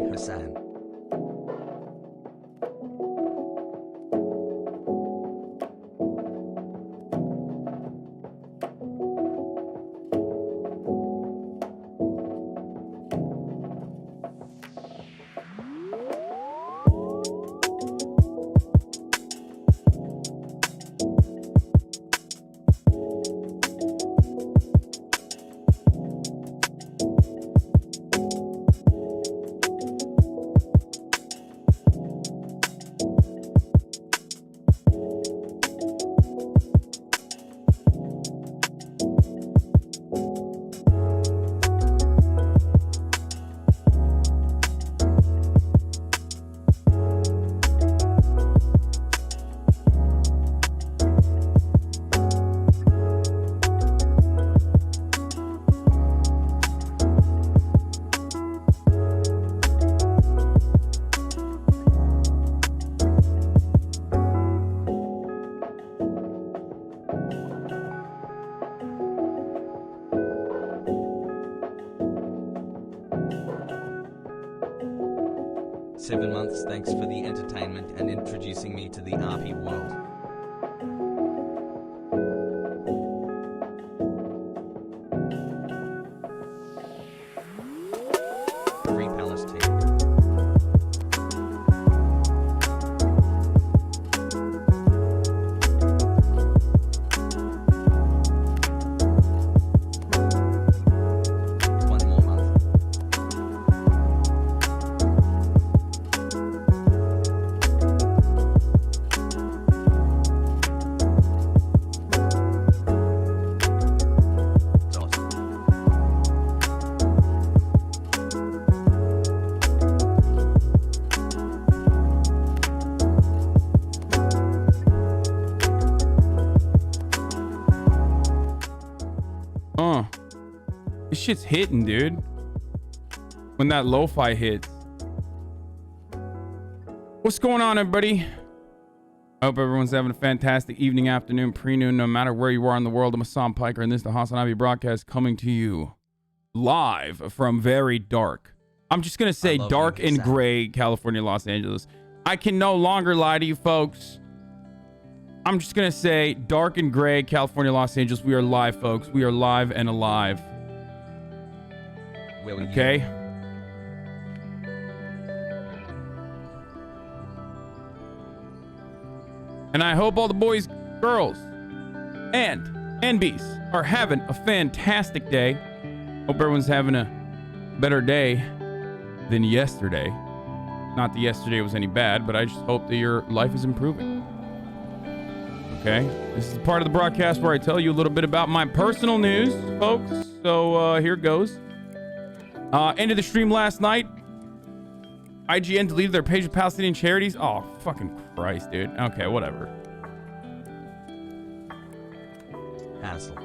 you, Hassan. "7 months, thanks for the entertainment and introducing me to the RP world. Free Palestine." One more month. This shit's hitting, dude. When that lo-fi hits. What's going on, everybody? I hope everyone's having a fantastic evening, afternoon, pre-noon, no matter where you are in the world. I'm Hassan Piker, and this is the Hasanabi broadcast coming to you live from very dark. I'm just going to say dark and gray, California, Los Angeles. I can no longer lie to you folks. I'm just going to say dark and gray, California, Los Angeles. We are live, folks. We are live and alive. Okay? And I hope all the boys, girls, and NBs are having a fantastic day. Hope everyone's having a better day than yesterday. Not that yesterday was any bad, but I just hope that your life is improving. Okay? This is the part of the broadcast where I tell you a little bit about my personal news, folks. So here goes. Ended the stream last night. IGN deleted their page of Palestinian charities. Oh, fucking Christ, dude. Okay, whatever. Hassle.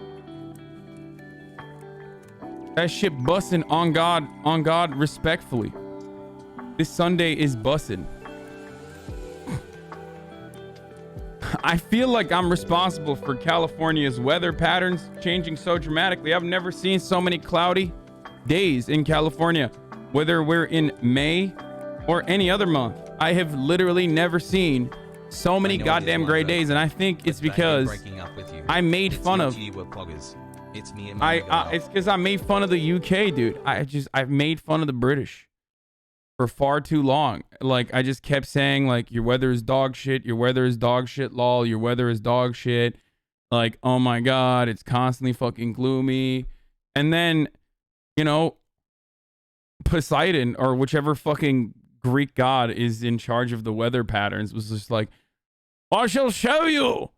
That shit bussin' on God, respectfully. This Sunday is bussin'. I feel like I'm responsible for California's weather patterns changing so dramatically. I've never seen so many cloudy days in California, whether we're in May or any other month. I have literally never seen so many goddamn gray days, and I think it's because I made fun of. It's me and it's because I made fun of the UK, dude. I've made fun of the British for far too long. Like, I just kept saying, like, your weather is dog shit, your weather is dog shit, lol, your weather is dog shit. Like, oh my God, it's constantly fucking gloomy. And then, you know, Poseidon or whichever fucking Greek god is in charge of the weather patterns was just like, I shall show you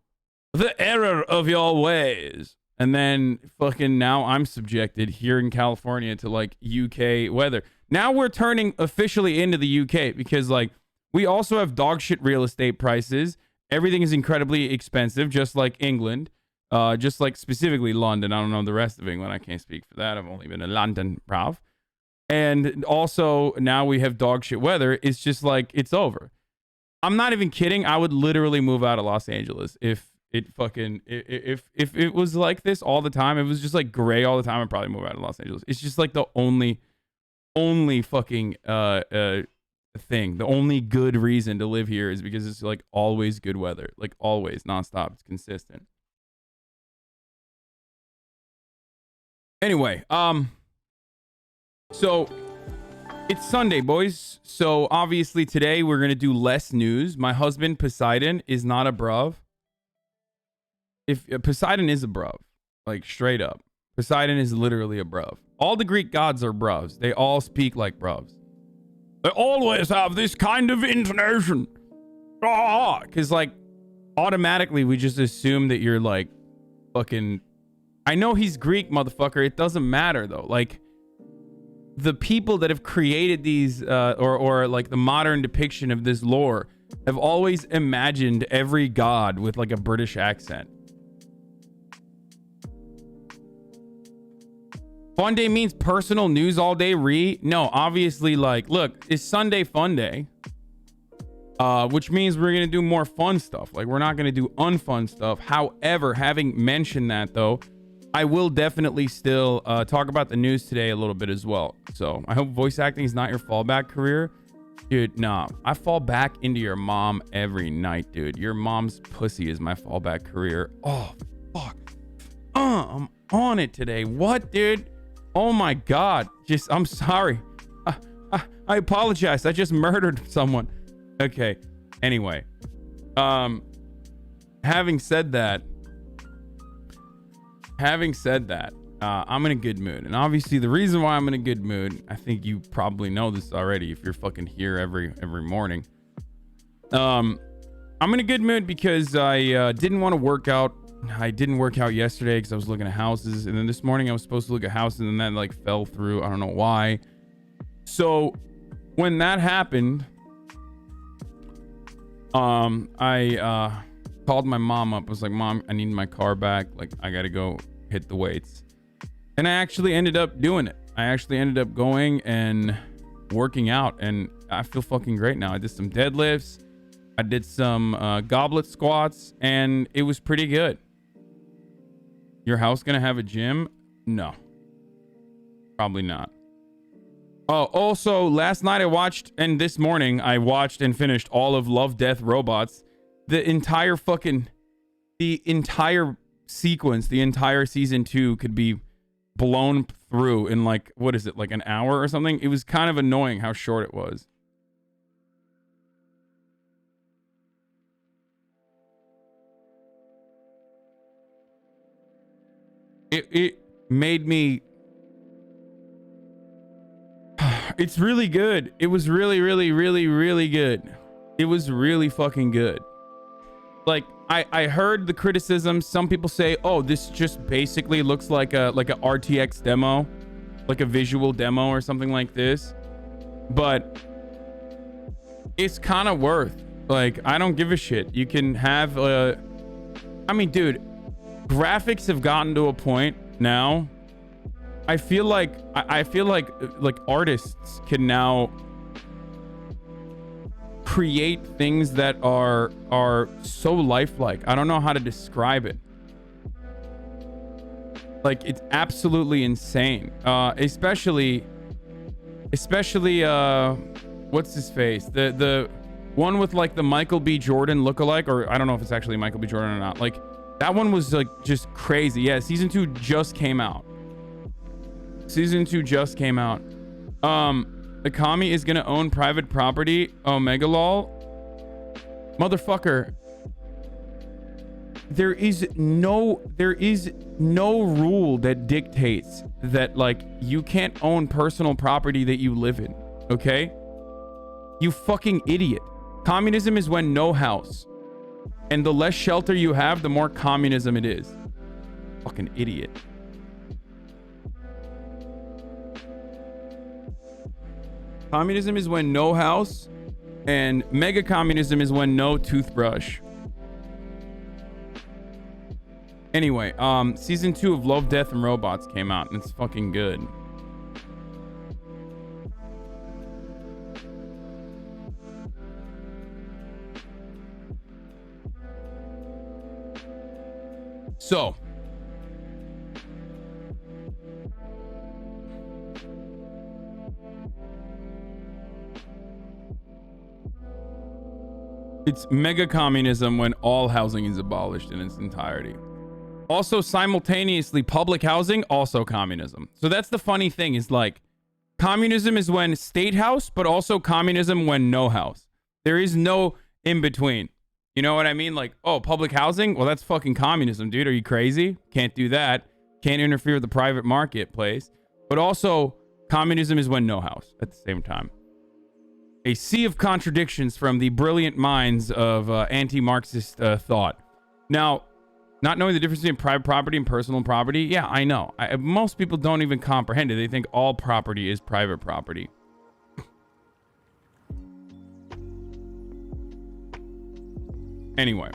the error of your ways. And then fucking now I'm subjected here in California to like UK weather. Now we're turning officially into the UK because like we also have dog shit real estate prices. Everything is incredibly expensive, just like England. Just like specifically London. I don't know the rest of England. I can't speak for that. I've only been in London, bruv. And also now we have dog shit weather. It's just like, it's over. I'm not even kidding. I would literally move out of Los Angeles if it was like this all the time. It was just like gray all the time. I'd probably move out of Los Angeles. It's just like the only only fucking thing. The only good reason to live here is because it's like always good weather. Like always, nonstop. It's consistent. Anyway, so it's Sunday, boys. So obviously today we're gonna do less news. My husband Poseidon is not a bruv. If Poseidon is a bruv, like straight up, Poseidon is literally a bruv. All the Greek gods are bruvs. They all speak like bruvs. They always have this kind of intonation. Because like automatically we just assume that you're like fucking. I know he's Greek, motherfucker. It doesn't matter though. Like the people that have created these or like the modern depiction of this lore have always imagined every god with like a British accent. Funday means personal news all day, No, obviously, like, look, it's Sunday Funday. Which means we're going to do more fun stuff. Like, we're not going to do unfun stuff. However, having mentioned that, though, I will definitely still talk about the news today a little bit as well. So, I hope voice acting is not your fallback career. Dude, nah. I fall back into your mom every night, dude. Your mom's pussy is my fallback career. Oh, fuck. I'm on it today. What, dude? Oh my God. I'm sorry. I apologize. I just murdered someone. Okay. Anyway. Having said that, I'm in a good mood. And obviously the reason why I'm in a good mood, I think you probably know this already if you're fucking here every morning. I'm in a good mood because I didn't want to work out. I didn't work out yesterday because I was looking at houses, and then this morning I was supposed to look at houses, and then that like fell through. I don't know why. So when that happened, I called my mom up. I was like, Mom, I need my car back. Like, I gotta go hit the weights. And I actually ended up doing it. I actually ended up going and working out, and I feel fucking great now. I did some deadlifts. I did some goblet squats, and it was pretty good. Your house gonna have a gym? No. Probably not. Oh, also, last night I watched, and this morning I watched and finished all of Love, Death, Robots. The entire sequence, the entire season 2 could be blown through in like, what is it, like an hour or something? It was kind of annoying how short it was. It made me. It's really good. It was really, really, really, really good. It was really fucking good. Like I heard the criticism. Some people say, "Oh, this just basically looks like a RTX demo, like a visual demo or something like this." But it's kind of worth. Like, I don't give a shit. You can have I mean, dude, graphics have gotten to a point now. I feel like artists can now create things that are so lifelike. I don't know how to describe it. Like, it's absolutely insane. Especially what's his face? The one with like the Michael B. Jordan lookalike, or I don't know if it's actually Michael B. Jordan or not. Like, that one was like just crazy. Yeah, season 2 just came out. Akami is gonna own private property. Omega lol. Motherfucker. There is no rule that dictates that like you can't own personal property that you live in. Okay? You fucking idiot. Communism is when no house. And the less shelter you have, the more communism it is. Fucking idiot. Communism is when no house, and mega communism is when no toothbrush. Anyway, season 2 of Love, Death, and Robots came out, and it's fucking good. So, It's mega communism when all housing is abolished in its entirety. Also, simultaneously, public housing, also communism. So that's the funny thing is like, communism is when state house, but also communism when no house. There is no in between. You know what I mean? Like, oh, public housing? Well, that's fucking communism, dude. Are you crazy? Can't do that. Can't interfere with the private marketplace. But also, communism is when no house at the same time. A sea of contradictions from the brilliant minds of anti-Marxist thought. Now, not knowing the difference between private property and personal property, yeah, I know. Most people don't even comprehend it. They think all property is private property. Anyway.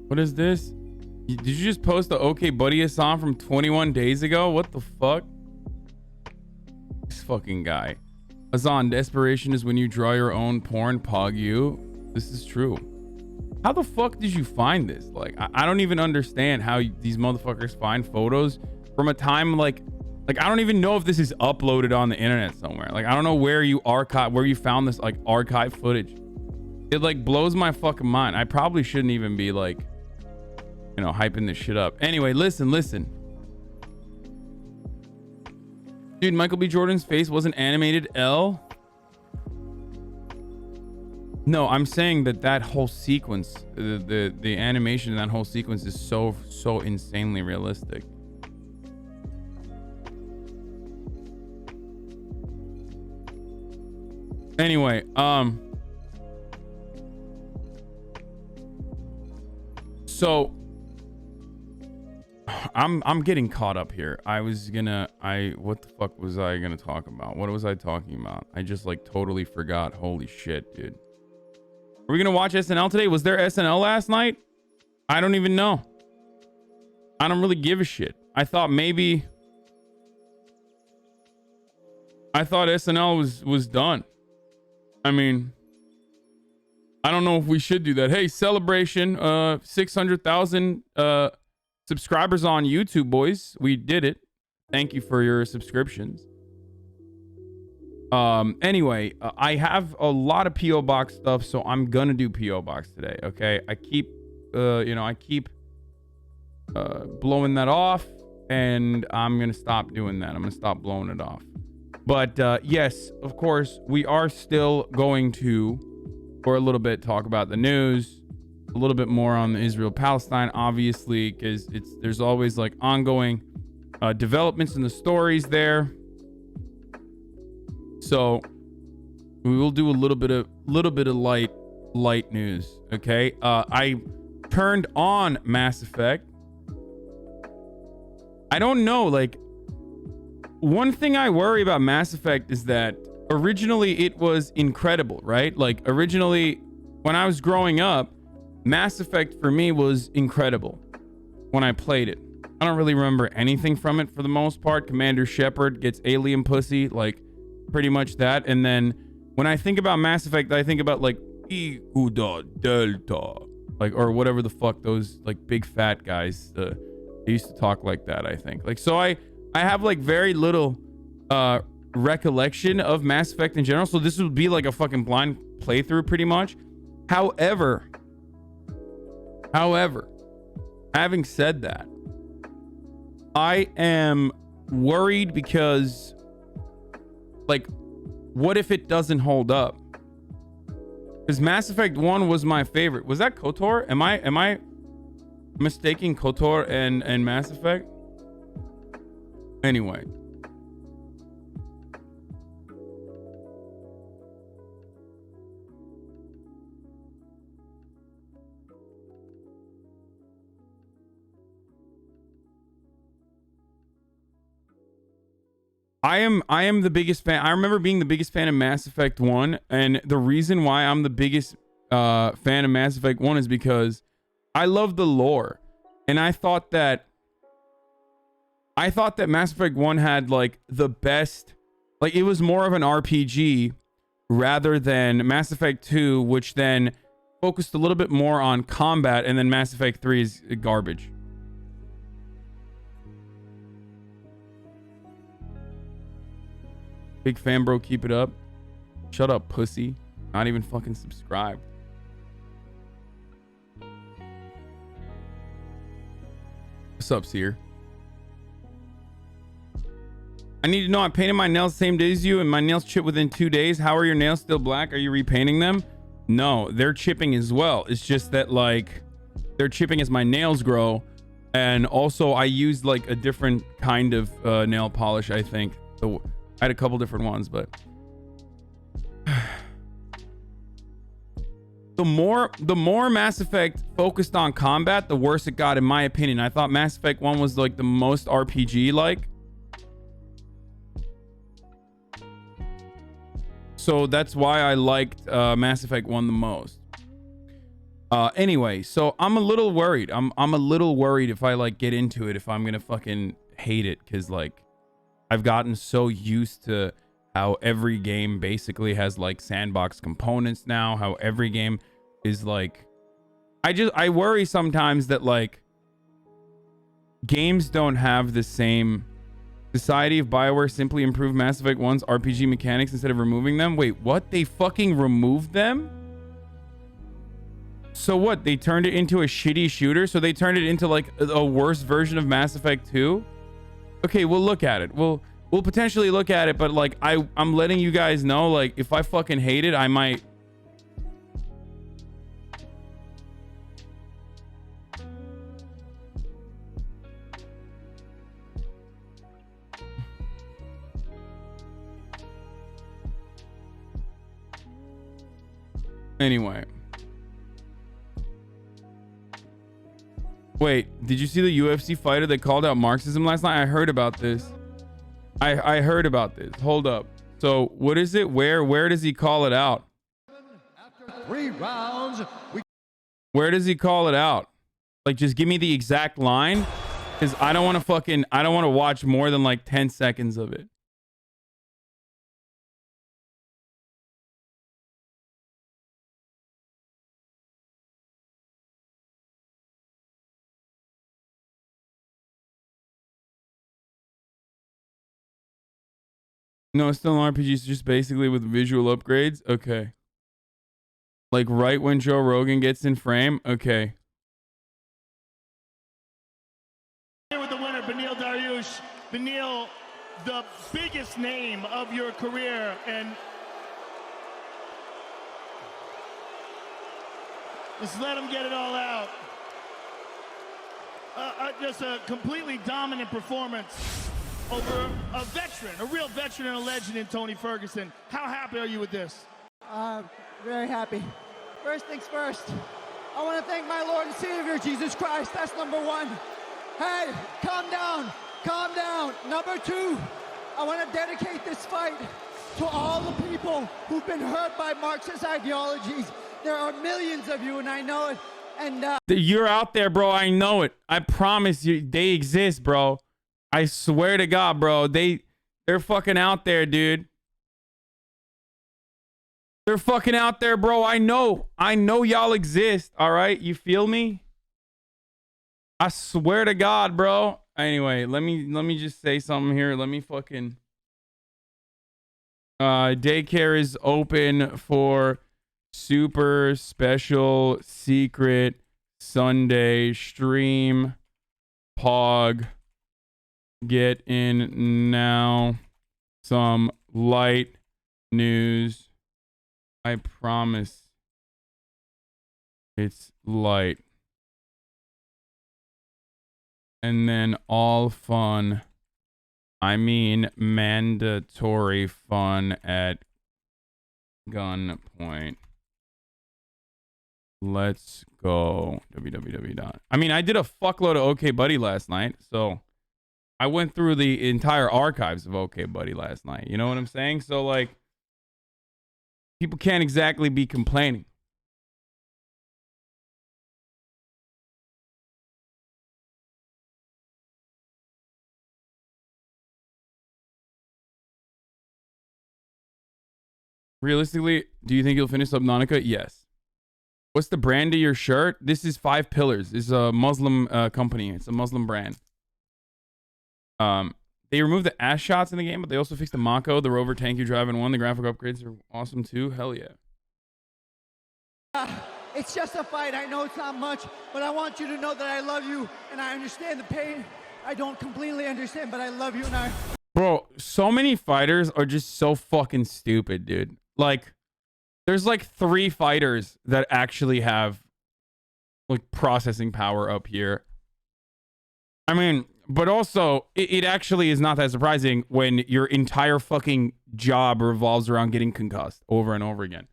What is this? Did you just post the OK Buddy song from 21 days ago? What the fuck? This fucking guy. Azan, desperation is when you draw your own porn, pog you. This is true. How the fuck did you find this? Like, I don't even understand how these motherfuckers find photos from a time like I don't even know if this is uploaded on the internet somewhere. Like, I don't know where you found this like archive footage. It like blows my fucking mind. I probably shouldn't even be like, you know, hyping this shit up. Anyway, listen. Dude, Michael B. Jordan's face wasn't animated, L? No, I'm saying that whole sequence, the animation in that whole sequence is so insanely realistic. Anyway, so I'm getting caught up here. What the fuck was I gonna talk about? What was I talking about? I just like totally forgot. Holy shit, dude. Are we gonna watch SNL today? Was there SNL last night? I don't even know. I don't really give a shit. I thought SNL was done. I mean, I don't know if we should do that. Hey, celebration, 600,000 subscribers on YouTube, boys. We did it. Thank you for your subscriptions. Anyway, I have a lot of PO box stuff, so I'm gonna do PO box today. Okay, I keep blowing that off, and I'm gonna stop doing that. I'm gonna stop blowing it off. But yes, of course, we are still going to, for a little bit, talk about the news, a little bit more on the Israel-Palestine, obviously, because there's always like ongoing developments in the stories there. So we will do a little bit of light news. Okay, I turned on Mass Effect. I don't know, like, one thing I worry about Mass Effect is that originally it was incredible, right? Like, originally when I was growing up, Mass Effect for me was incredible when I played it. I don't really remember anything from it for the most part. Commander Shepard gets alien pussy, like pretty much that. And then when I think about Mass Effect, I think about like Iguda Delta, like, or whatever the fuck those like big fat guys, they used to talk like that, I think. Like, so I have like very little recollection of Mass Effect in general, so this would be like a fucking blind playthrough pretty much. However, having said that, I am worried because, like, what if it doesn't hold up? Because Mass Effect 1 was my favorite. Was that KOTOR? Am I mistaking KOTOR and Mass Effect? Anyway. I am the biggest fan. I remember being the biggest fan of Mass Effect 1, and the reason why I'm the biggest fan of Mass Effect 1 is because I love the lore. And I thought that Mass Effect 1 had like the best, like, it was more of an RPG rather than Mass Effect 2, which then focused a little bit more on combat, and then Mass Effect 3 is garbage. Big fan, bro. Keep it up. Shut up, pussy. Not even fucking subscribed. What's up, Seer? I need to know, I painted my nails the same day as you and my nails chip within 2 days. How are your nails still black? Are you repainting them? No, they're chipping as well. It's just that like they're chipping as my nails grow. And also I used like a different kind of nail polish, I think. So I had a couple different ones, but the more Mass Effect focused on combat, the worse it got in my opinion. I thought Mass Effect 1 was like the most RPG like. So that's why I liked Mass Effect 1 the most. Anyway, so I'm a little worried. I'm a little worried if I like get into it, if I'm gonna fucking hate it, because like I've gotten so used to how every game basically has like sandbox components now, how every game is like I worry sometimes that like games don't have the same. Society of BioWare simply improved Mass Effect 1's RPG mechanics instead of removing them. Wait, what? They fucking removed them? So what? They turned it into a shitty shooter? So they turned it into like a worse version of Mass Effect 2? Okay, we'll look at it. We'll potentially look at it, but like I'm letting you guys know, like if I fucking hate it, I might. Anyway. Wait, did you see the UFC fighter that called out Marxism last night? I heard about this. I heard about this. Hold up. So what is it? Where does he call it out? After 3 rounds, where does he call it out? Like, just give me the exact line. Because I don't want to watch more than like 10 seconds of it. No, it's still an RPG. It's just basically with visual upgrades. Okay. Like right when Joe Rogan gets in frame. Okay. Here with the winner, Benil Dariush. Benil, the biggest name of your career, and just let him get it all out. Just a completely dominant performance over a veteran, a real veteran and a legend in Tony Ferguson. How happy are you with this? Very happy. First things first, I want to thank my Lord and Savior, Jesus Christ. That's number one. Hey, calm down. Calm down. Number two, I want to dedicate this fight to all the people who've been hurt by Marxist ideologies. There are millions of you, and I know it. And you're out there, bro. I know it. I promise you, they exist, bro. I swear to God, bro. They're fucking out there, dude. They're fucking out there, bro. I know y'all exist. All right, you feel me? I swear to God, bro. Anyway, let me just say something here. Let me fucking. Daycare is open for super special secret Sunday stream. Pog. Get in now. Some light news. I promise it's light. And then all fun. I mean mandatory fun at gunpoint. Let's go. www. I mean, I did a fuckload of OK Buddy last night, so I went through the entire archives of OK Buddy last night. You know what I'm saying? So, like, people can't exactly be complaining. Realistically, do you think you'll finish Subnautica? Yes. What's the brand of your shirt? This is 5 Pillars. It's a Muslim company. It's a Muslim brand. they removed the ass shots in the game, but they also fixed the Mako, the rover tank you drive in one. The graphic upgrades are awesome too. Hell yeah. It's just a fight. I know it's not much, but I want you to know that I love you and I understand the pain. I don't completely understand, but I love you and I... Bro, so many fighters are just so fucking stupid, dude. Like, there's like 3 fighters that actually have like processing power up here. I mean, but also, it actually is not that surprising when your entire fucking job revolves around getting concussed over and over again.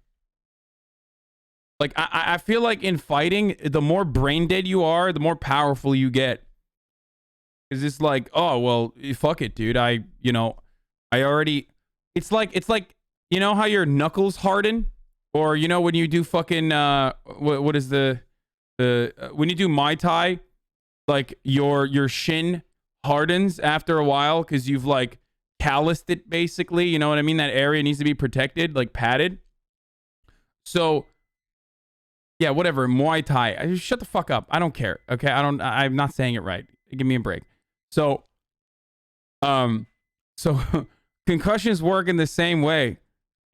Like, I feel like in fighting, the more brain dead you are, the more powerful you get. Because it's like, oh, well, fuck it, dude. I already... It's like, you know how your knuckles harden? Or, you know, when you do fucking, what is when you do Muay Thai, like your shin hardens after a while because you've like calloused it basically. You know what I mean? That area needs to be protected, like padded. So yeah, whatever. Muay Thai. Shut the fuck up. I don't care. Okay. I'm not saying it right. Give me a break. So concussions work in the same way.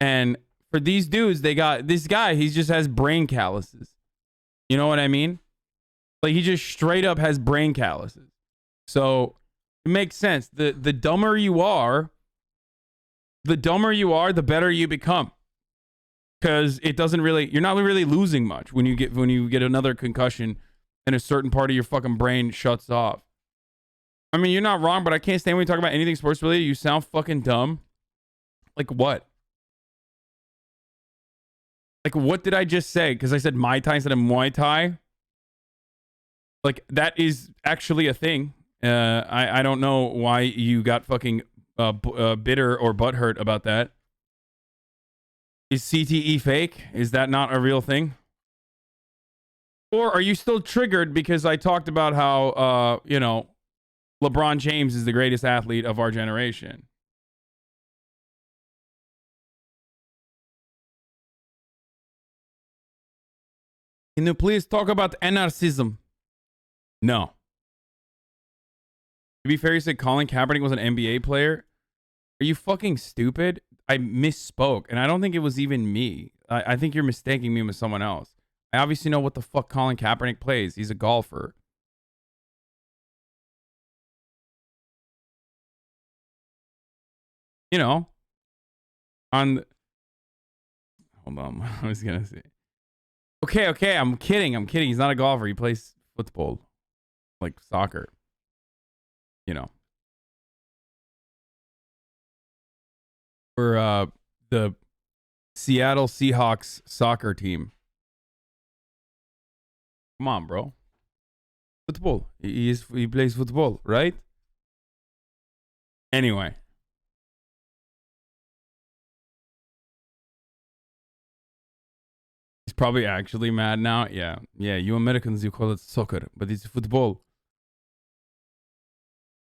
And for these dudes, they got this guy, he just has brain calluses. You know what I mean? Like he just straight up has brain calluses. So it makes sense. The dumber you are, the better you become. Because it doesn't really, you're not really losing much when you get another concussion and a certain part of your fucking brain shuts off. I mean, you're not wrong, but I can't stand when you talk about anything sports related. You sound fucking dumb. Like what? Like what did I just say? Because I said Mai Tai instead of Muay Thai. Like that is actually a thing. I don't know why you got fucking bitter or butthurt about that. Is CTE fake? Is that not a real thing? Or are you still triggered because I talked about how LeBron James is the greatest athlete of our generation? Can you please talk about anarchism? No. To be fair, you said Colin Kaepernick was an NBA player. Are you fucking stupid? I misspoke, and I don't think it was even me. I think you're mistaking me with someone else. I obviously know what the fuck Colin Kaepernick plays. He's a golfer. You know, hold on. I was gonna say. Okay. I'm kidding. He's not a golfer. He plays football, like soccer. You know. For the Seattle Seahawks soccer team. Come on, bro. Football. He plays football, right? Anyway. He's probably actually mad now. Yeah. You Americans, you call it soccer, but it's football.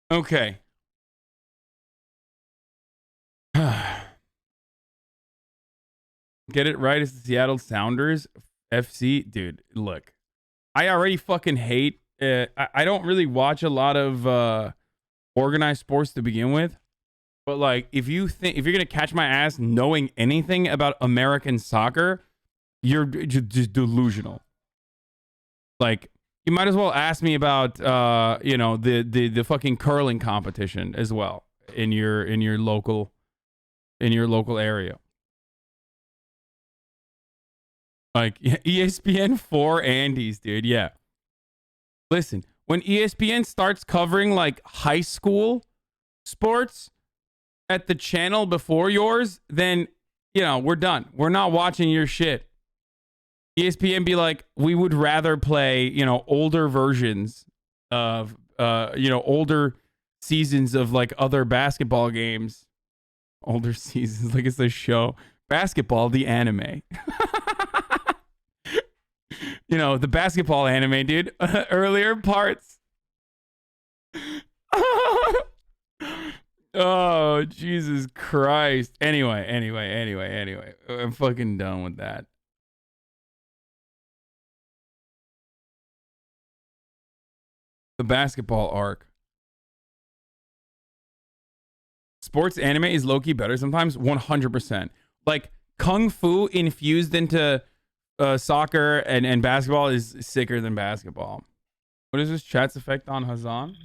Okay. Get it right? It's the Seattle Sounders FC. Dude, look. I already fucking hate... I don't really watch a lot of organized sports to begin with. But, like, if you're going to catch my ass knowing anything about American soccer, you're just delusional. Like, you might as well ask me about, the fucking curling competition as well in your local area. Like ESPN 4 Andes, dude. Yeah. Listen, when ESPN starts covering like high school sports at the channel before yours, then, we're done. We're not watching your shit. ESPN be like, we would rather play, older versions of, older seasons of like other basketball games. Older seasons, like it's a show. Basketball, the anime. The basketball anime, dude. Earlier parts. Oh, Jesus Christ. Anyway. I'm fucking done with that. The basketball arc. sports anime is low-key better sometimes. 100%. Like kung fu infused into soccer and basketball is sicker than basketball. What is this chat's effect on Hazan?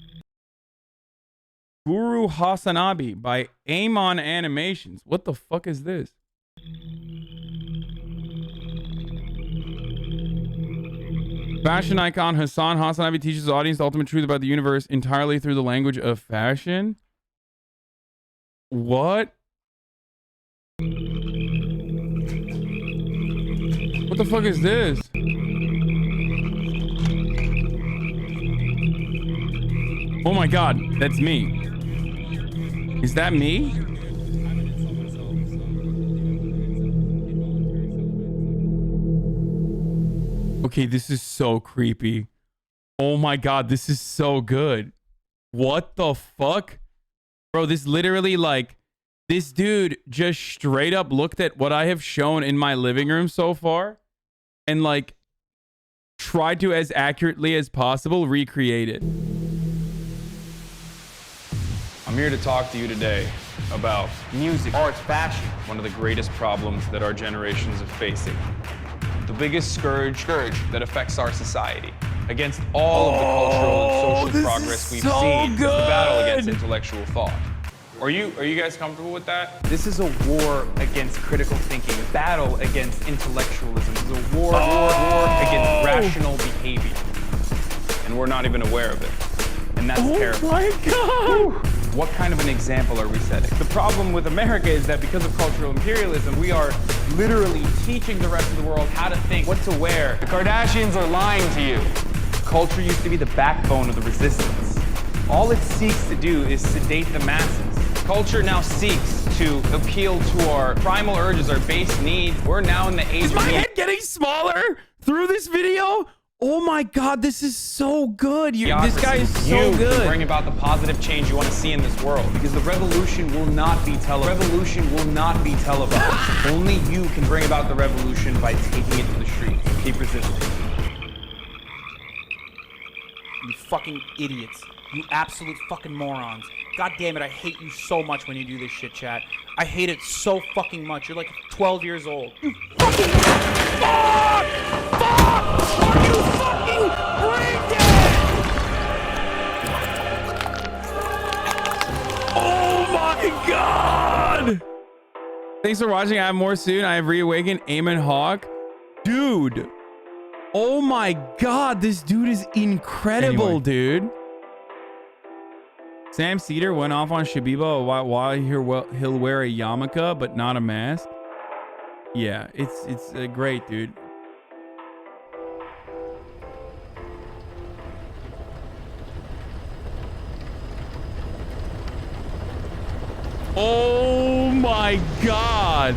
Guru Hasanabi by Amon Animations. What the fuck is this? Fashion icon Hassan Hasanabi teaches the audience the ultimate truth about the universe entirely through the language of fashion. What? What the fuck is this? Oh my god, that's me. Is that me? Okay, this is so creepy. Oh my god, this is so good. What the fuck? Bro, this literally, like, this dude just straight up looked at what I have shown in my living room so far and, like, tried to, as accurately as possible, recreate it. I'm here to talk to you today about music, arts, fashion, one of the greatest problems that our generations are facing. The biggest scourge that affects our society. Against all of the cultural and social progress we've seen, is the battle against intellectual thought. Are you guys comfortable with that? This is a war against critical thinking, a battle against intellectualism. It's a war against rational behavior. And we're not even aware of it. And that's terrible. Oh my God! What kind of an example are we setting? The problem with America is that because of cultural imperialism, we are literally teaching the rest of the world how to think, what to wear. The Kardashians are lying to you. Culture used to be the backbone of the resistance. All it seeks to do is sedate the masses. Culture now seeks to appeal to our primal urges, our base needs. We're now in the age of... Is my head getting smaller through this video? Oh my God, this is so good. This guy is so good. You bring about the positive change you want to see in this world, because the revolution will not be televised. Revolution will not be televised. Only you can bring about the revolution by taking it to the streets. Keep resisting. You fucking idiots. You absolute fucking morons. God damn it, I hate you so much when you do this shit, chat. I hate it so fucking much. You're like 12 years old. You fucking... Fuck! Fuck! Are you fucking brain dead? Oh my God! Thanks for watching. I have more soon. I have reawakened Eamon Hawk. Dude. Oh my God, this dude is incredible, dude. Sam Cedar went off on Shabiba why he'll wear a yarmulke but not a mask. Yeah, it's great, dude. Oh my God.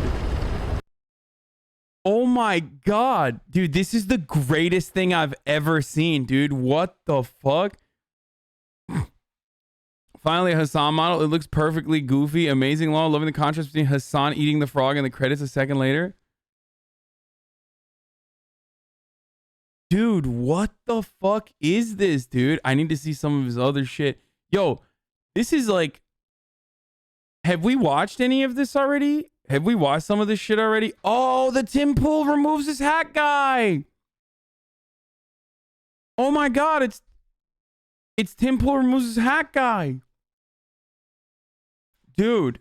Oh my God. Dude, this is the greatest thing I've ever seen, dude. What the fuck? Finally, a Hassan model. It looks perfectly goofy. Amazing law. Loving the contrast between Hassan eating the frog and the credits a second later. Dude, what the fuck is this, dude? I need to see some of his other shit. Yo, this is like... Have we watched any of this already? Have we watched some of this shit already? Oh, the Tim Pool removes his hat guy. Oh my God, it's Tim Pool removes his hat guy. Dude.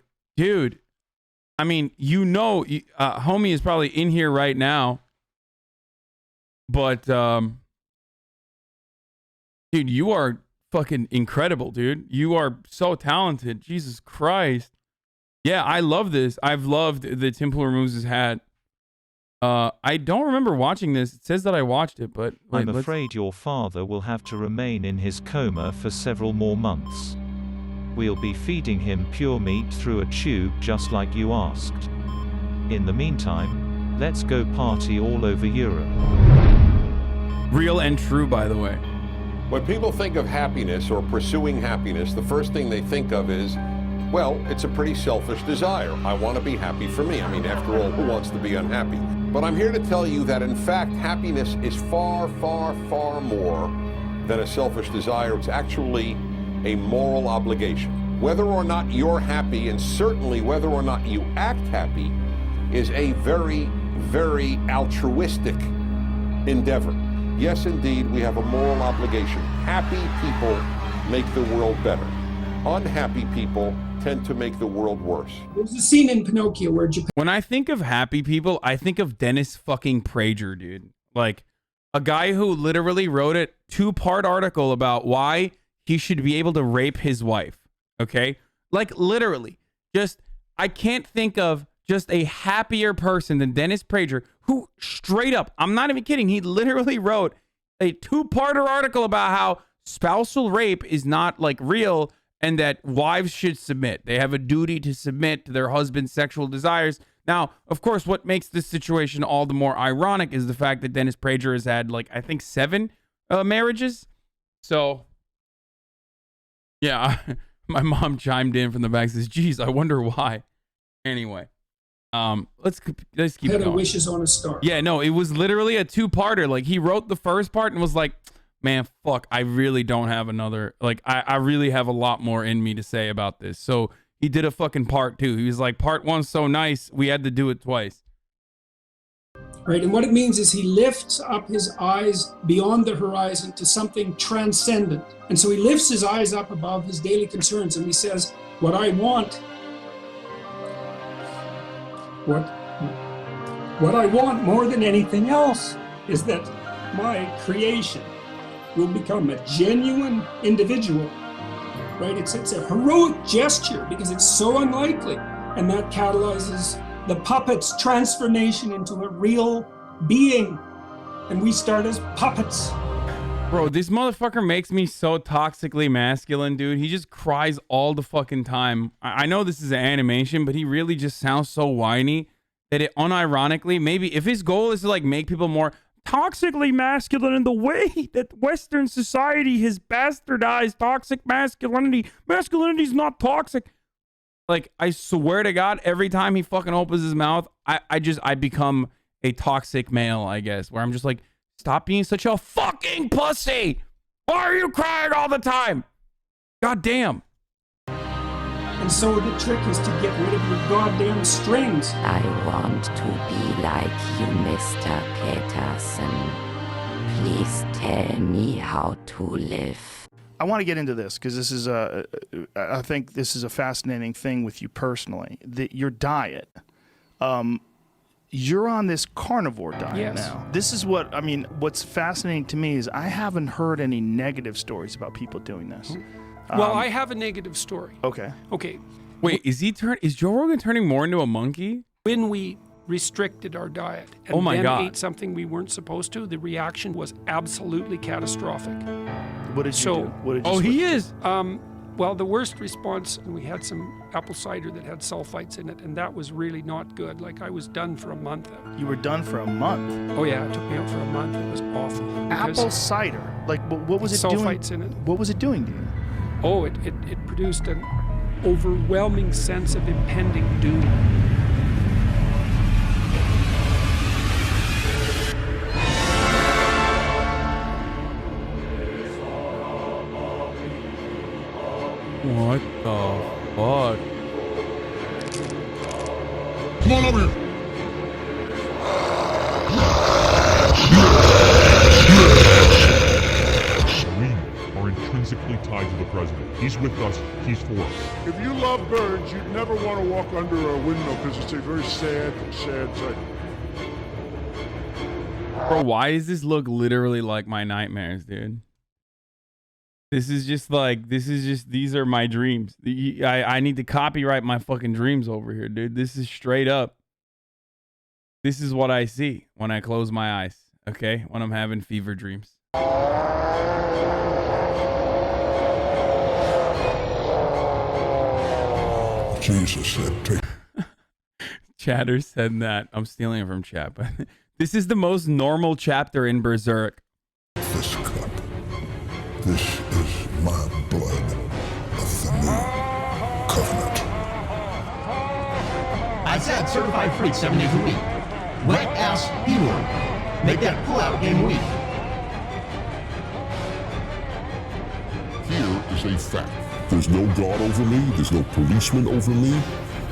I mean, you know, homie is probably in here right now. But, dude, you are fucking incredible, dude. You are so talented. Jesus Christ. Yeah, I love this. I've loved the Tim Pool removes his hat. I don't remember watching this. It says that I watched it, but... Wait, I'm afraid your father will have to remain in his coma for several more months. We'll be feeding him pure meat through a tube just like you asked. In the meantime, let's go party all over Europe. Real and true, by the way. When people think of happiness or pursuing happiness, the first thing they think of is, well, it's a pretty selfish desire. I want to be happy for me. I mean, after all, who wants to be unhappy? But I'm here to tell you that, in fact, happiness is far, far, far more than a selfish desire. It's actually a moral obligation. Whether or not you're happy, and certainly whether or not you act happy, is a very, very altruistic endeavor. Yes, indeed, we have a moral obligation. Happy people make the world better. Unhappy people tend to make the world worse. There's a scene in Pinocchio where Japan... When I think of happy people, I think of Dennis fucking Prager, dude. Like, a guy who literally wrote a 2-part article about why he should be able to rape his wife. Okay? Like, literally. Just, I can't think of just a happier person than Dennis Prager, who straight up, I'm not even kidding, he literally wrote a 2-parter article about how spousal rape is not, like, real, and that wives should submit. They have a duty to submit to their husband's sexual desires. Now, of course, what makes this situation all the more ironic is the fact that Dennis Prager has had, like, I think 7 marriages. So, yeah, my mom chimed in from the back and says, geez, I wonder why. Anyway, let's keep going. Wishes on a star. Yeah, no, it was literally a 2-parter. Like, he wrote the first part and was like, man, fuck, I really don't have another, like, I really have a lot more in me to say about this. So he did a fucking part 2. He was like, part 1's so nice, we had to do it twice. Right, and what it means is he lifts up his eyes beyond the horizon to something transcendent. And so he lifts his eyes up above his daily concerns and he says, what I want, what I want more than anything else is that my creation will become a genuine individual, right? It's a heroic gesture because it's so unlikely, and that catalyzes the puppet's transformation into a real being, and we start as puppets. Bro, this motherfucker makes me so toxically masculine, dude. He just cries all the fucking time. I know this is an animation, but he really just sounds so whiny that it unironically, maybe if his goal is to like make people more toxically masculine in the way that Western society has bastardized toxic masculinity. Masculinity is not toxic. Like, I swear to God, every time he fucking opens his mouth, I become a toxic male, I guess, where I'm just like, stop being such a fucking pussy. Why are you crying all the time? God damn. And so the trick is to get rid of your goddamn strings. I want to be like you, Mr. Peterson. Please tell me how to live. I want to get into this because this is I think this is a fascinating thing with you personally. Your diet. You're on this carnivore diet now. This is what, I mean, what's fascinating to me is I haven't heard any negative stories about people doing this. Well, I have a negative story. Okay. Okay. Wait, is Joe Rogan turning more into a monkey? When we restricted our diet and then ate something we weren't supposed to, the reaction was absolutely catastrophic. What did you do? What did you switch? He is. Well, the worst response, we had some apple cider that had sulfites in it, and that was really not good. Like, I was done for a month. You were done for a month? Oh, yeah, it took me out for a month. It was awful. Apple cider? Like, what was it doing? Sulfites in it. What was it doing to you? Oh, it produced an overwhelming sense of impending doom. What the fuck? Come on over here. We are intrinsically tied to the president. He's with us. He's for us. If you love birds, you'd never want to walk under a windmill because it's a very sad, sad sight. Bro, why does this look literally like my nightmares, dude? These are my dreams. I need to copyright my fucking dreams over here, dude. This is straight up. This is what I see when I close my eyes, okay? When I'm having fever dreams. Jesus said, Chatter said that. I'm stealing it from chat, but this is the most normal chapter in Berserk. This cup. This is my blood of the new covenant. I said certified free 7 days a week. Wet ass B-word. Make that pull-out game weak. Here is a fact. There's no God over me. There's no policeman over me.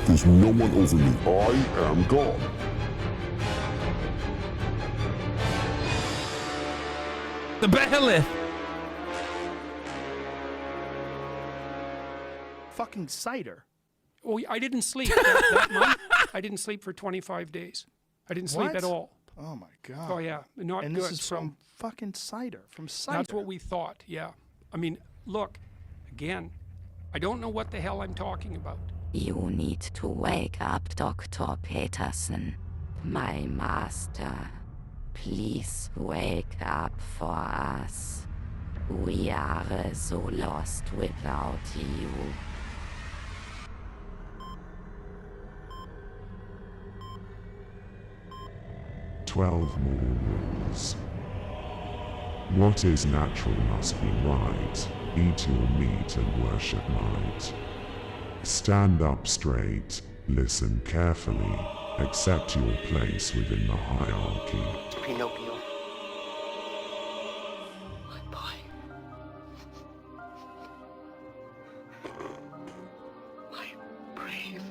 There's no one over me. I am God. The Behemoth. Fucking cider. Oh, I didn't sleep that month. I didn't sleep for 25 days. I didn't sleep What? at all. Oh my god. Oh yeah, not and good. this is from fucking cider. From cider. That's what we thought. Yeah. I mean, look, again, I don't know what the hell I'm talking about. You need to wake up, Dr. Peterson. My master. Please wake up for us. We are so lost without you. "12 more rules. What is natural must be right. Eat your meat and worship might. Stand up straight, listen carefully, accept your place within the hierarchy." Pinocchio. My boy. My brave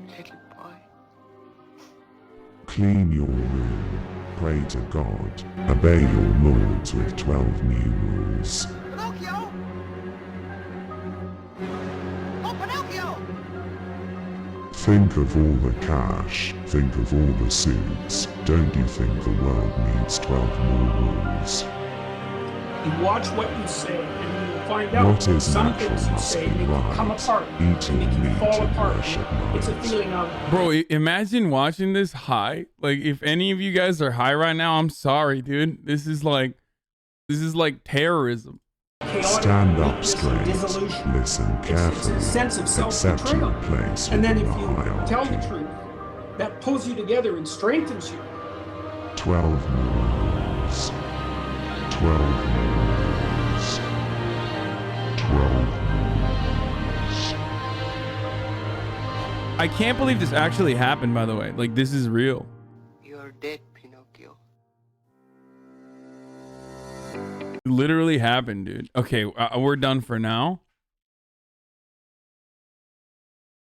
little boy. Clean your room, pray to God, obey your lords with 12 new rules. Pinocchio! Oh, Pinocchio! Think of all the cash, think of all the suits. Don't you think the world needs 12 more rules? You watch what you say, and you will find out What is some natural things you must say be make you come right. apart, Eat your make you meat fall and apart. worship It's a might. feeling of Bro, imagine watching this high. Like, if any of you guys are high right now, I'm sorry, dude. This is like terrorism. chaotic Stand up weakness and straight, dissolution. listen It's carefully, a sense of accept self-betrayal. your place And then within if the you hierarchy. tell the truth, that pulls you together and strengthens you. 12 more rules. 12 more rules. 12 more rules. I can't believe this actually happened, by the way. Like, this is real. You're dead, Pinocchio. It literally happened, dude. Okay, we're done for now.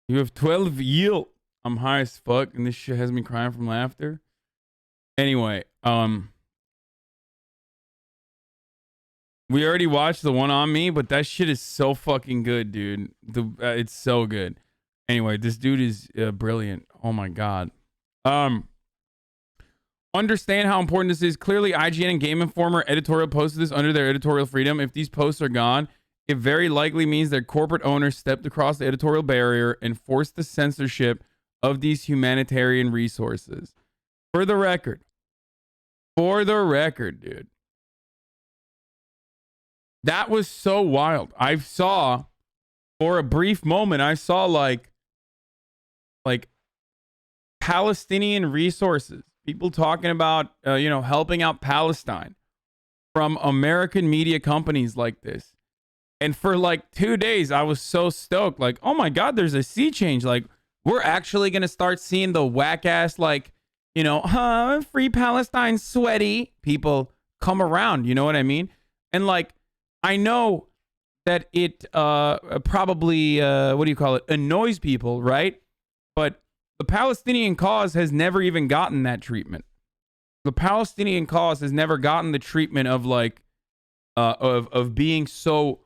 You have 12 yield. I'm high as fuck, and this shit has me crying from laughter. Anyway, we already watched the one on me, but that shit is so fucking good, dude. It's so good. Anyway, this dude is brilliant. Oh my god. Understand how important this is. Clearly, IGN and Game Informer editorial posted this under their editorial freedom. If these posts are gone, it very likely means their corporate owners stepped across the editorial barrier and forced the censorship of these humanitarian resources. For the record, dude. That was so wild. I saw, for a brief moment, I saw like Palestinian resources, people talking about, helping out Palestine from American media companies like this. And for like 2 days, I was so stoked. Like, oh my God, there's a sea change. Like, we're actually going to start seeing the whack ass, like, free Palestine sweaty people come around. You know what I mean? And like, I know that it probably, annoys people, right? But the Palestinian cause has never even gotten that treatment. The Palestinian cause has never gotten the treatment of like, of being so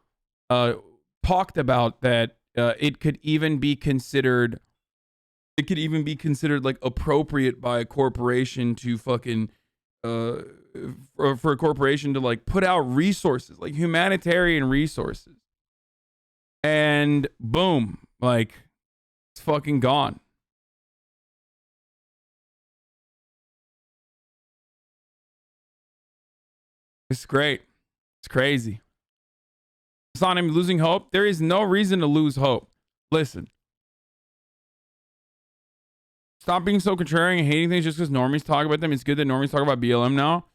talked about that it could even be considered like appropriate by a corporation to fucking for a corporation to like put out resources, like humanitarian resources, and boom, like it's fucking gone. It's great. It's crazy. Hasanabi, losing hope. There is no reason to lose hope. Listen. Stop being so contrarian and hating things just because normies talk about them. It's good that normies talk about BLM now.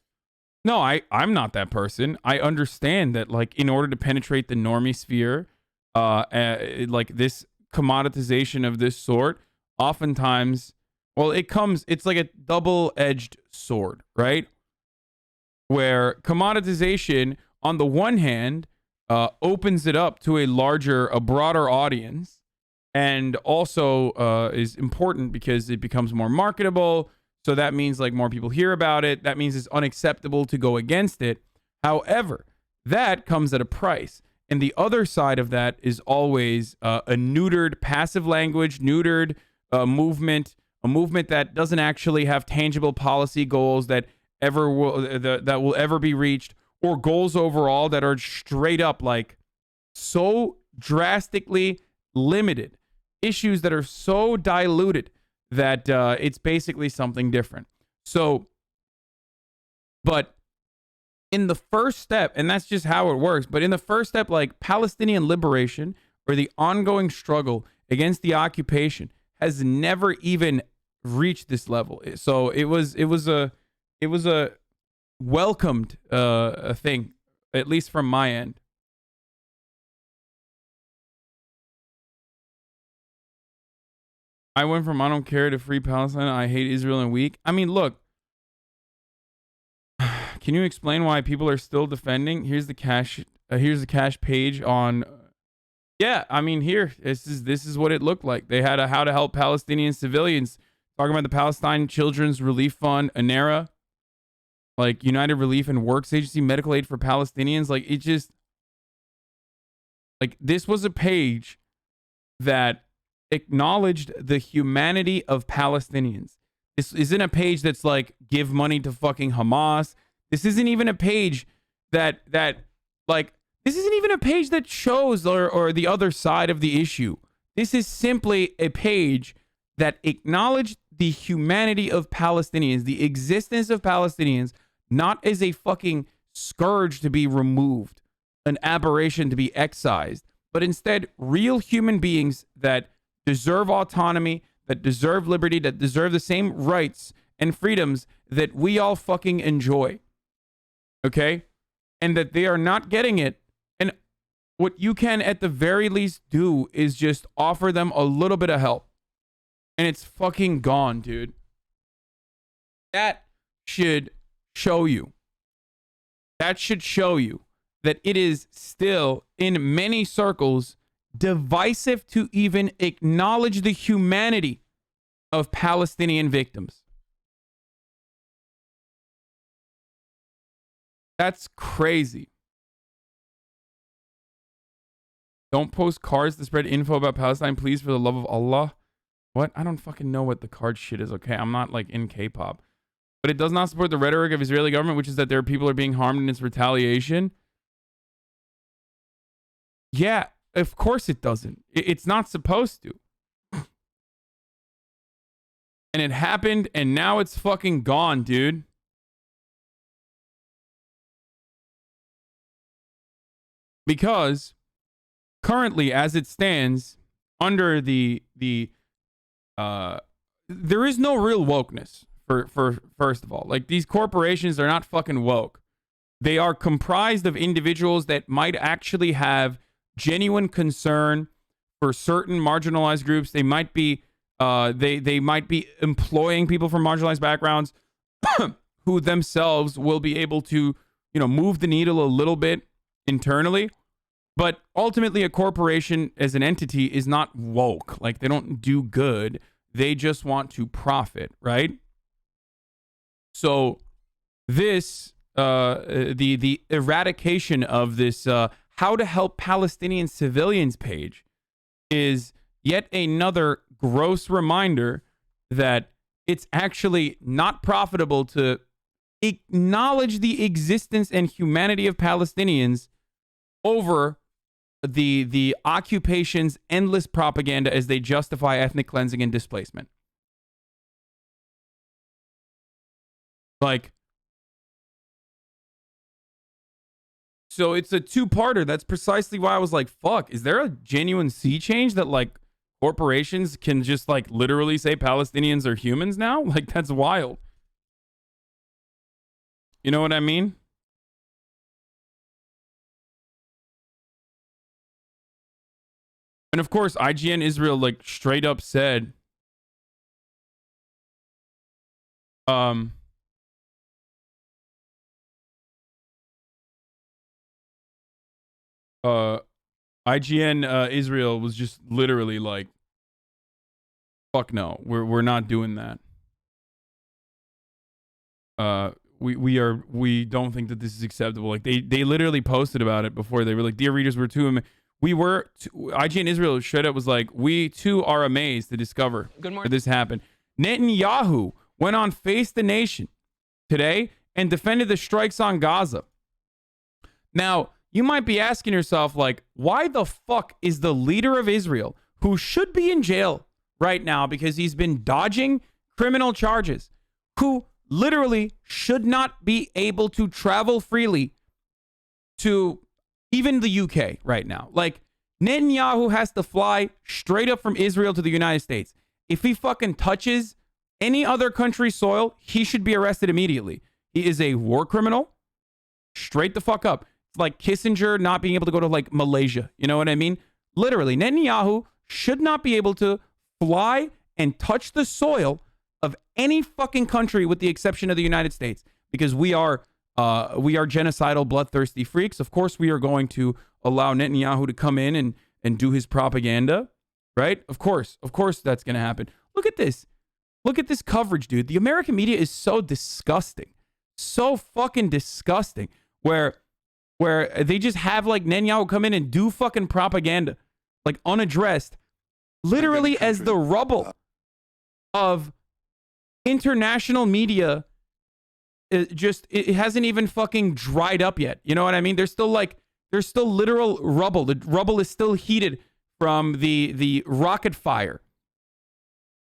No, I'm not that person. I understand that, like, in order to penetrate the normie sphere, like this commoditization of this sort, oftentimes, well, it's like a double-edged sword, right? Where commoditization, on the one hand, opens it up to a broader audience, and also is important because it becomes more marketable. So that means like more people hear about it. That means it's unacceptable to go against it. However, that comes at a price. And the other side of that is always a neutered passive language, neutered movement, a movement that doesn't actually have tangible policy goals that will ever be reached, or goals overall that are straight up like so drastically limited, issues that are so diluted that it's basically something different. So, but in the first step, and that's just how it works, but in the first step, like Palestinian liberation or the ongoing struggle against the occupation has never even reached this level. So it was a welcomed a thing, at least from my end. I went from I don't care to free Palestine, I hate Israel and weak. I mean, look, can you explain why people are still defending? Here's the cash page on. Yeah, I mean, this is what it looked like. They had a how to help Palestinian civilians, talking about the Palestine Children's Relief Fund, ANERA, like United Relief and Works Agency, medical aid for Palestinians. Like it just, like this was a page that acknowledged the humanity of Palestinians. This isn't a page that's like give money to fucking Hamas. This isn't even a page that like this isn't even a page that shows or the other side of the issue. This is simply a page that acknowledged the humanity of Palestinians, the existence of Palestinians, not as a fucking scourge to be removed, an aberration to be excised, but instead real human beings that deserve autonomy, that deserve liberty, that deserve the same rights and freedoms that we all fucking enjoy. Okay? And that they are not getting it. And what you can at the very least do is just offer them a little bit of help. And it's fucking gone, dude. That should show you. That should show you that it is still, in many circles, divisive to even acknowledge the humanity of Palestinian victims. That's crazy. Don't post cards to spread info about Palestine, please, for the love of Allah. What? I don't fucking know what the card shit is, okay? I'm not like in K-pop. But it does not support the rhetoric of Israeli government, which is that their people are being harmed in its retaliation. Yeah, of course it doesn't. It's not supposed to. And it happened, and now it's fucking gone, dude. Because currently, as it stands, under there is no real wokeness. For first of all, like these corporations are not fucking woke. They are comprised of individuals that might actually have genuine concern for certain marginalized groups. They might be they might be employing people from marginalized backgrounds who themselves will be able to, move the needle a little bit internally. But ultimately, a corporation as an entity is not woke. Like they don't do good. They just want to profit, right? So this, the eradication of this how to help Palestinian civilians page is yet another gross reminder that it's actually not profitable to acknowledge the existence and humanity of Palestinians over the occupation's endless propaganda as they justify ethnic cleansing and displacement. Like, so it's a two-parter. That's precisely why I was like, fuck, is there a genuine sea change that like corporations can just like literally say Palestinians are humans now? Like, that's wild. You know what I mean? And of course, IGN Israel like straight up said, IGN Israel was just literally like, fuck no, we're not doing that. We don't think that this is acceptable. Like they literally posted about it before. They were like, dear readers, IGN Israel straight up was like, we too are amazed to discover that this happened. Netanyahu went on Face the Nation today and defended the strikes on Gaza. Now, you might be asking yourself, like, why the fuck is the leader of Israel, who should be in jail right now because he's been dodging criminal charges, who literally should not be able to travel freely to even the UK right now. Like, Netanyahu has to fly straight up from Israel to the United States. If he fucking touches any other country's soil, he should be arrested immediately. He is a war criminal. Straight the fuck up. It's like Kissinger not being able to go to like Malaysia. You know what I mean? Literally, Netanyahu should not be able to fly and touch the soil of any fucking country with the exception of the United States, because we are genocidal, bloodthirsty freaks. Of course, we are going to allow Netanyahu to come in and do his propaganda, right? Of course that's going to happen. Look at this. Look at this coverage, dude. The American media is so disgusting. So fucking disgusting. Where they just have like Netanyahu come in and do fucking propaganda, like unaddressed, literally as the rubble of international media. It hasn't even fucking dried up yet. You know what I mean? There's still literal rubble. The rubble is still heated from the rocket fire.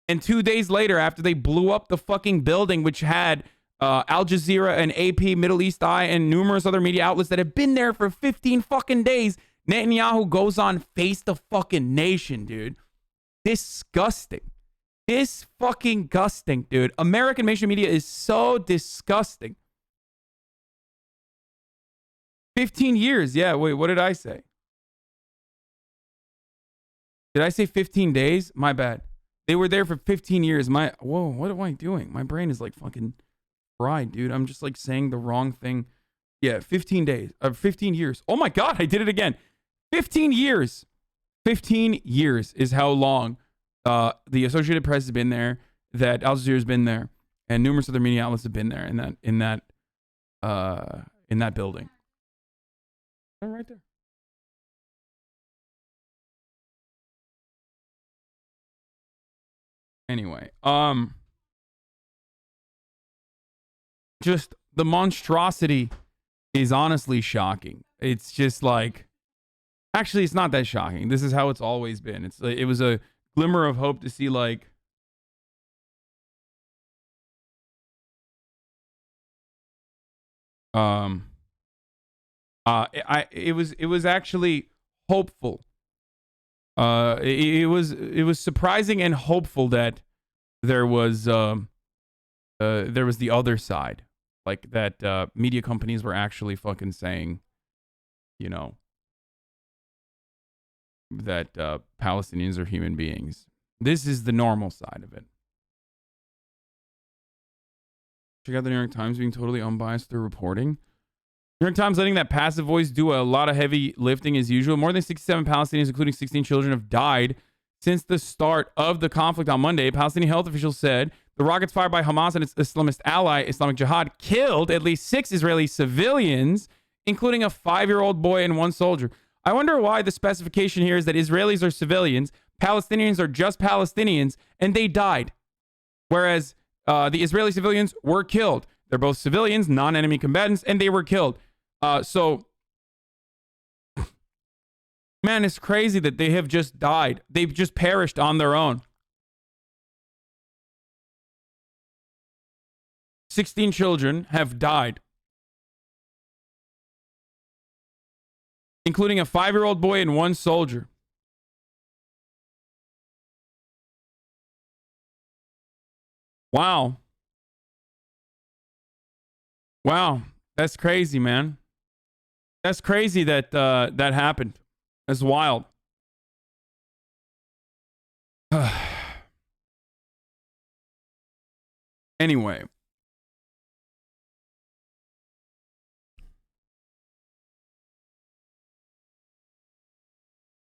And 2 days later, after they blew up the fucking building, which had Al Jazeera and AP, Middle East Eye, and numerous other media outlets that have been there for 15 fucking days, Netanyahu goes on Face the fucking Nation, dude. Disgusting. This fucking gusting, dude. American mainstream media is so disgusting. 15 years. Yeah, wait, what did I say? Did I say 15 days? My bad. They were there for 15 years. Whoa, what am I doing? My brain is like fucking fried, dude. I'm just like saying the wrong thing. Yeah, 15 days. 15 years. Oh my God, I did it again. 15 years. 15 years is how long the Associated Press has been there, that Al Jazeera has been there, and numerous other media outlets have been there in that building. Right there. Anyway, just the monstrosity is honestly shocking. It's just like, actually, it's not that shocking. This is how it's always been. It was a glimmer of hope to see like it was actually hopeful. It was surprising and hopeful that there was the other side, like that media companies were actually fucking saying, you know, that Palestinians are human beings. This is the normal side of it. Check out the New York Times being totally unbiased through reporting. New York Times letting that passive voice do a lot of heavy lifting as usual. More than 67 Palestinians, including 16 children, have died since the start of the conflict on Monday. Palestinian health officials said the rockets fired by Hamas and its Islamist ally, Islamic Jihad, killed at least 6 Israeli civilians, including a 5-year-old boy and 1 soldier. I wonder why the specification here is that Israelis are civilians, Palestinians are just Palestinians, and they died. Whereas the Israeli civilians were killed. They're both civilians, non-enemy combatants, and they were killed. So, man, it's crazy that they have just died. They've just perished on their own. 16 children have died, including a 5-year-old boy and 1 soldier. Wow. Wow. That's crazy, man. That's crazy that that happened. That's wild. Anyway.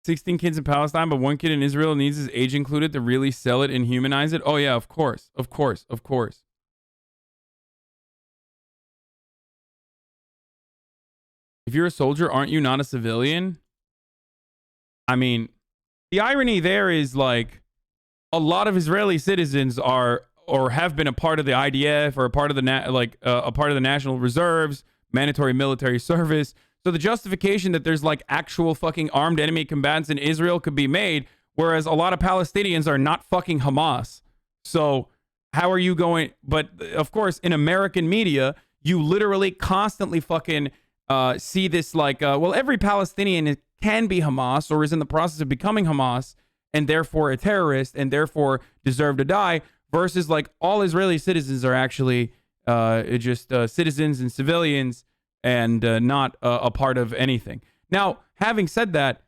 16 kids in Palestine, but 1 kid in Israel needs his age included to really sell it and humanize it. Oh yeah, of course. Of course. Of course. If you're a soldier, aren't you not a civilian? I mean, the irony there is like a lot of Israeli citizens are or have been a part of the IDF or a part of the a part of the National Reserves, mandatory military service. So the justification that there's like actual fucking armed enemy combatants in Israel could be made, whereas a lot of Palestinians are not fucking Hamas. So how are you going? But of course, in American media, you literally constantly fucking see this like, well, every Palestinian can be Hamas or is in the process of becoming Hamas and therefore a terrorist and therefore deserve to die, versus like all Israeli citizens are actually just citizens and civilians and not a part of anything. Now, having said that,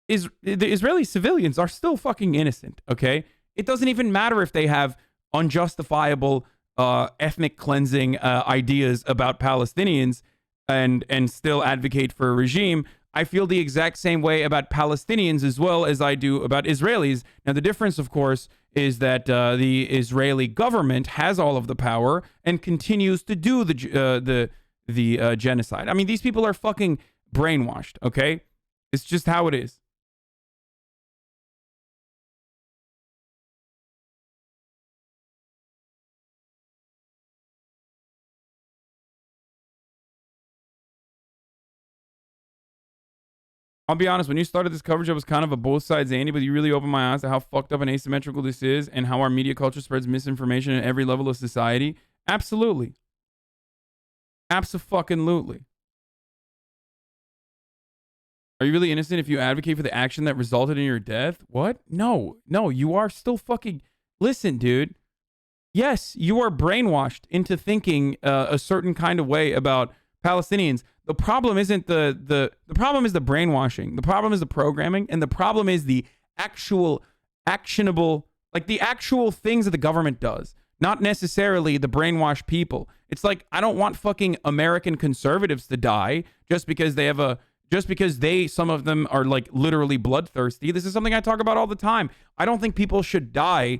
the Israeli civilians are still fucking innocent, okay? It doesn't even matter if they have unjustifiable ethnic cleansing ideas about Palestinians and still advocate for a regime. I feel the exact same way about Palestinians as well as I do about Israelis. Now, the difference, of course, is that the Israeli government has all of the power and continues to do the genocide. I mean, these people are fucking brainwashed, okay? It's just how it is. I'll be honest, when you started this coverage, I was kind of a both sides Andy, but you really opened my eyes to how fucked up and asymmetrical this is and how our media culture spreads misinformation at every level of society. Absolutely. Abso-fucking-lutely. Are you really innocent if you advocate for the action that resulted in your death? What? No, you are still fucking... Listen, dude. Yes, you are brainwashed into thinking a certain kind of way about Palestinians. The problem isn't the problem is the brainwashing. The problem is the programming, and the problem is the actual actionable, like the actual things that the government does, not necessarily the brainwashed people. It's like, I don't want fucking American conservatives to die just because they have some of them are like literally bloodthirsty. This is something I talk about all the time. I don't think people should die.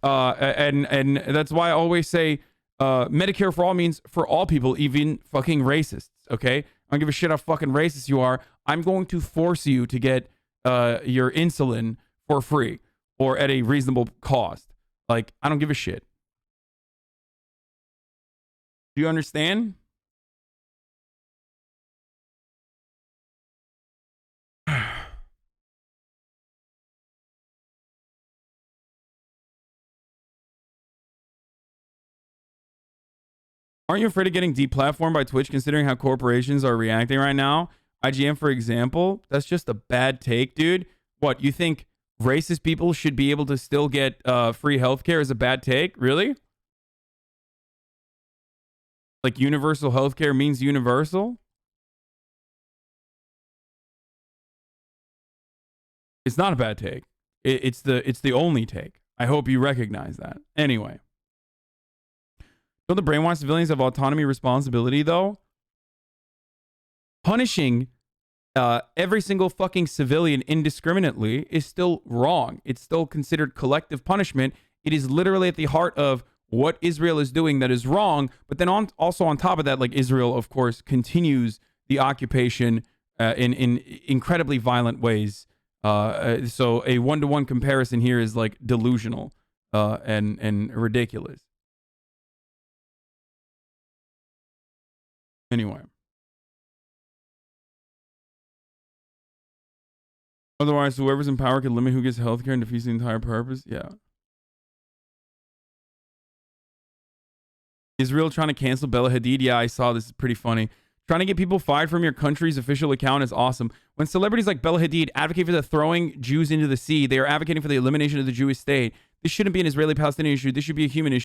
And that's why I always say, Medicare for all means for all people, even fucking racists. Okay, I don't give a shit how fucking racist you are. I'm going to force you to get your insulin for free or at a reasonable cost. Like, I don't give a shit. Do you understand? Aren't you afraid of getting deplatformed by Twitch considering how corporations are reacting right now? IGN, for example, that's just a bad take, dude. What, you think racist people should be able to still get free healthcare is a bad take? Really? Like universal healthcare means universal? It's not a bad take. It's the only take. I hope you recognize that. Anyway. Don't the brainwashed civilians have autonomy responsibility, though? Punishing every single fucking civilian indiscriminately is still wrong. It's still considered collective punishment. It is literally at the heart of what Israel is doing that is wrong. But then also on top of that, like Israel, of course, continues the occupation in incredibly violent ways. So a one-to-one comparison here is like delusional and ridiculous. Anyway. Otherwise, whoever's in power can limit who gets healthcare and defeats the entire purpose. Yeah. Israel trying to cancel Bella Hadid. Yeah, I saw this. Is pretty funny. Trying to get people fired from your country's official account is awesome. When celebrities like Bella Hadid advocate for the throwing Jews into the sea, they are advocating for the elimination of the Jewish state. This shouldn't be an Israeli-Palestinian issue. This should be a human issue.